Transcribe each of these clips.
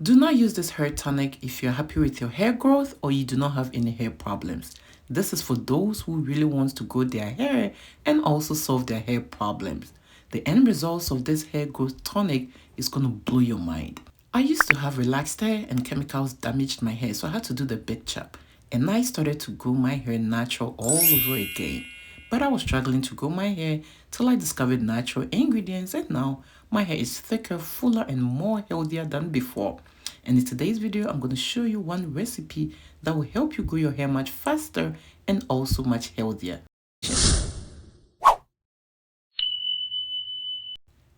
Do not use this hair tonic if you're happy with your hair growth or you do not have any hair problems. This is for those who really want to grow their hair and also solve their hair problems. The end results of this hair growth tonic is going to blow your mind. I used to have relaxed hair and chemicals damaged my hair, so I had to do the big chop. And I started to grow my hair natural all over again. But I was struggling to grow my hair till I discovered natural ingredients, and now my hair is thicker, fuller, and more healthier than before. And in today's video, I'm going to show you one recipe that will help you grow your hair much faster and also much healthier.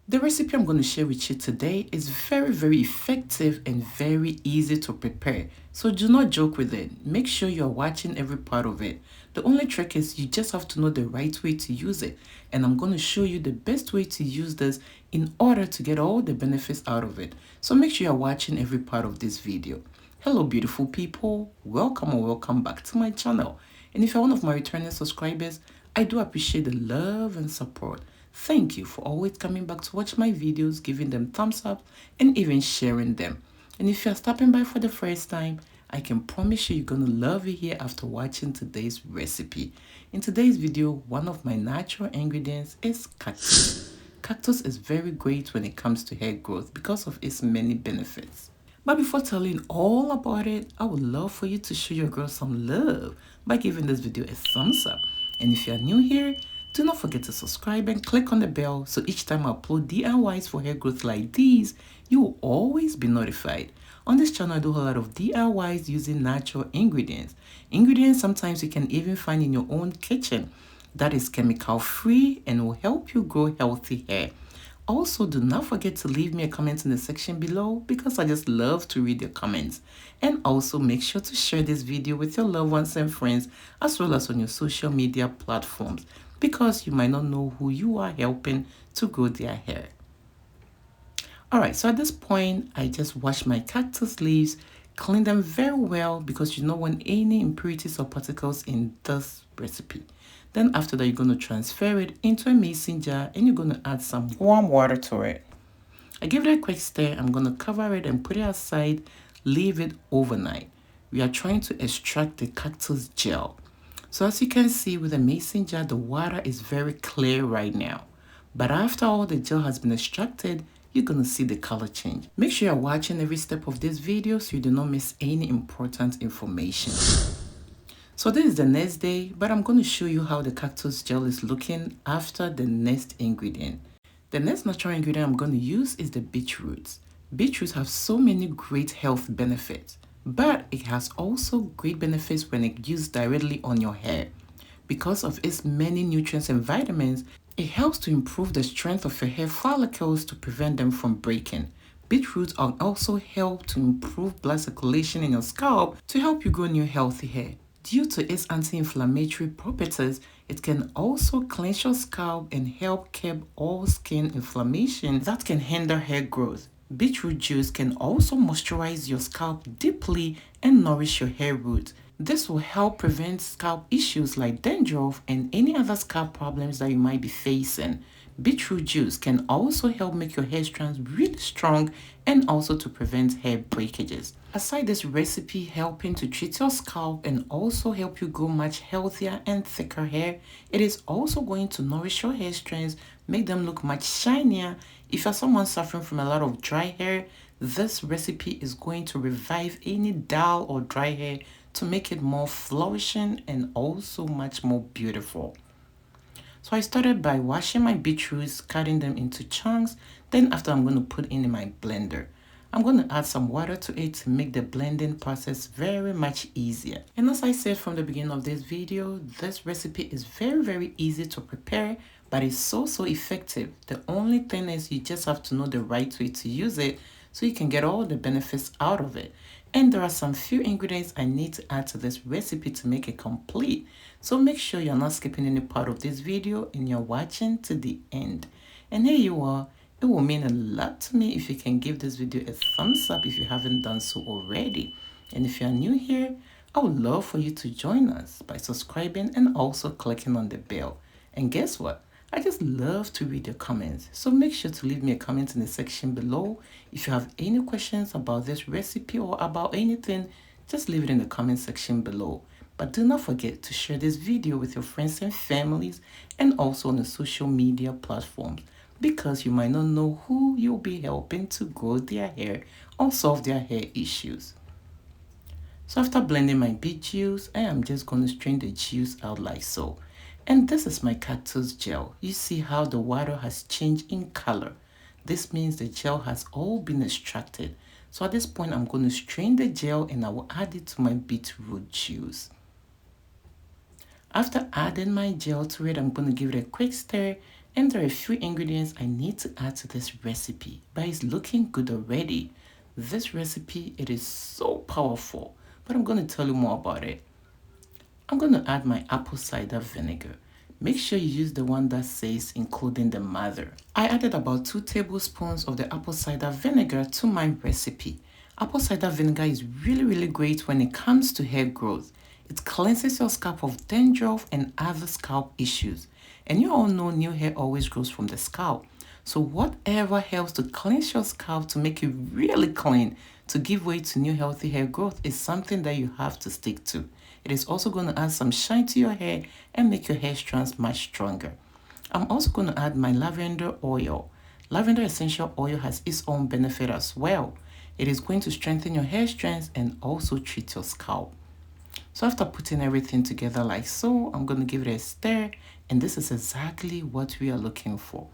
The recipe I'm going to share with you today is very effective and very easy to prepare. So do not joke with it. Make sure you're watching every part of it. The only trick is you just have to know the right way to use it. And I'm going to show you the best way to use this in order to get all the benefits out of it. So make sure you're watching every part of this video. Hello beautiful people, welcome or welcome back to my channel. And if you're one of my returning subscribers, I do appreciate the love and support. Thank you for always coming back to watch my videos, giving them thumbs up, and even sharing them. And if you're stopping by for the first time, I can promise you you're going to love it here after watching today's recipe. In today's video, one of my natural ingredients is cactus. Cactus is very great when it comes to hair growth because of its many benefits. But before telling all about it, I would love for you to show your girl some love by giving this video a thumbs up. And if you're new here, do not forget to subscribe and click on the bell so each time I upload DIYs for hair growth like these, you will always be notified. On this channel, I do a lot of DIYs using natural ingredients. Ingredients sometimes you can even find in your own kitchen. That is chemical free and will help you grow healthy hair. Also, do not forget to leave me a comment in the section below because I just love to read your comments. And also make sure to share this video with your loved ones and friends as well as on your social media platforms, because you might not know who you are helping to grow their hair. Alright, so at this point, I just wash my cactus leaves, clean them very well because you don't want any impurities or particles in this recipe. Then after that, you're going to transfer it into a mason jar and you're going to add some warm water to it. I give it a quick stir. I'm going to cover it and put it aside, leave it overnight. We are trying to extract the cactus gel. So as you can see with the mason jar, the water is very clear right now. But after all the gel has been extracted, you're going to see the color change. Make sure you're watching every step of this video so you do not miss any important information. So this is the next day, but I'm going to show you how the cactus gel is looking after the next ingredient. The next natural ingredient I'm going to use is the beetroot. Beetroots have so many great health benefits, but it has also great benefits when it's used directly on your hair. Because of its many nutrients and vitamins, it helps to improve the strength of your hair follicles to prevent them from breaking. Beetroot also help to improve blood circulation in your scalp to help you grow new healthy hair. Due to its anti-inflammatory properties, it can also cleanse your scalp and help curb all skin inflammation that can hinder hair growth. Beetroot juice can also moisturize your scalp deeply and nourish your hair roots. This will help prevent scalp issues like dandruff and any other scalp problems that you might be facing. Beetroot juice can also help make your hair strands really strong and also to prevent hair breakages. Aside this recipe helping to treat your scalp and also help you grow much healthier and thicker hair, it is also going to nourish your hair strands, make them look much shinier. If you're someone suffering from a lot of dry hair, this recipe is going to revive any dull or dry hair to make it more flourishing and also much more beautiful. So I started by washing my beetroots, cutting them into chunks. Then after, I'm going to put in my blender. I'm going to add some water to it to make the blending process very much easier. And as I said from the beginning of this video, this recipe is very easy to prepare, but it's so effective. The only thing is you just have to know the right way to use it so you can get all the benefits out of it. And there are some few ingredients I need to add to this recipe to make it complete. So make sure you're not skipping any part of this video and you're watching to the end. And here you are. It will mean a lot to me if you can give this video a thumbs up if you haven't done so already. And if you're new here, I would love for you to join us by subscribing and also clicking on the bell. And guess what? I just love to read your comments, so make sure to leave me a comment in the section below. If you have any questions about this recipe or about anything, just leave it in the comment section below. But do not forget to share this video with your friends and families and also on the social media platforms, because you might not know who you'll be helping to grow their hair or solve their hair issues. So after blending my beet juice, I am just going to strain the juice out like so. And this is my cactus gel. You see how the water has changed in color. This means the gel has all been extracted. So at this point, I'm going to strain the gel and I will add it to my beetroot juice. After adding my gel to it, I'm going to give it a quick stir. And there are a few ingredients I need to add to this recipe, but it's looking good already. This recipe, it is so powerful, but I'm going to tell you more about it. I'm going to add my apple cider vinegar. Make sure you use the one that says including the mother. I added about 2 tablespoons of the apple cider vinegar to my recipe. Apple cider vinegar is really great when it comes to hair growth. It cleanses your scalp of dandruff and other scalp issues. And you all know new hair always grows from the scalp. So whatever helps to cleanse your scalp to make it really clean, to give way to new healthy hair growth, is something that you have to stick to. It is also going to add some shine to your hair and make your hair strands much stronger. I'm also going to add my lavender oil. Lavender essential oil has its own benefit as well. It is going to strengthen your hair strands and also treat your scalp. So after putting everything together like so, I'm going to give it a stir, and this is exactly what we are looking for.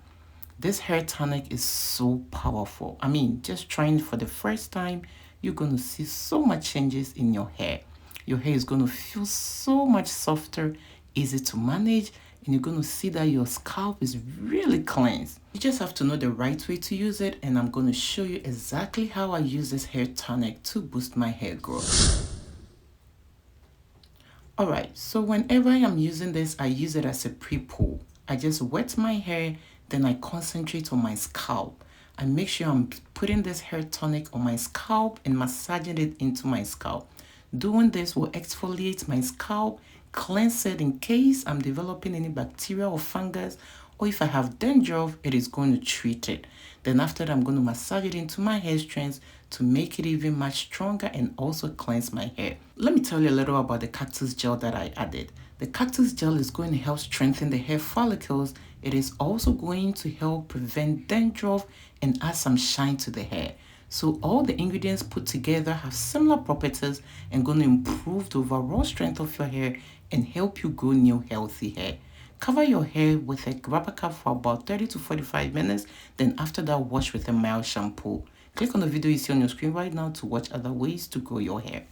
This hair tonic is so powerful. I mean, just trying it for the first time, you're going to see so much changes in your hair. Your hair is going to feel so much softer, easy to manage, and you're going to see that your scalp is really cleansed. You just have to know the right way to use it, and I'm going to show you exactly how I use this hair tonic to boost my hair growth. Alright, so whenever I am using this, I use it as a pre-poo. I just wet my hair, then I concentrate on my scalp. I make sure I'm putting this hair tonic on my scalp and massaging it into my scalp. Doing this will exfoliate my scalp, cleanse it in case I'm developing any bacteria or fungus, or if I have dandruff, it is going to treat it. Then after that, I'm going to massage it into my hair strands to make it even much stronger and also cleanse my hair. Let me tell you a little about the cactus gel that I added. The cactus gel is going to help strengthen the hair follicles. It is also going to help prevent dandruff and add some shine to the hair. So all the ingredients put together have similar properties and going to improve the overall strength of your hair and help you grow new healthy hair. Cover your hair with a rubber cap for about 30 to 45 minutes. Then after that, wash with a mild shampoo. Click on the video you see on your screen right now to watch other ways to grow your hair.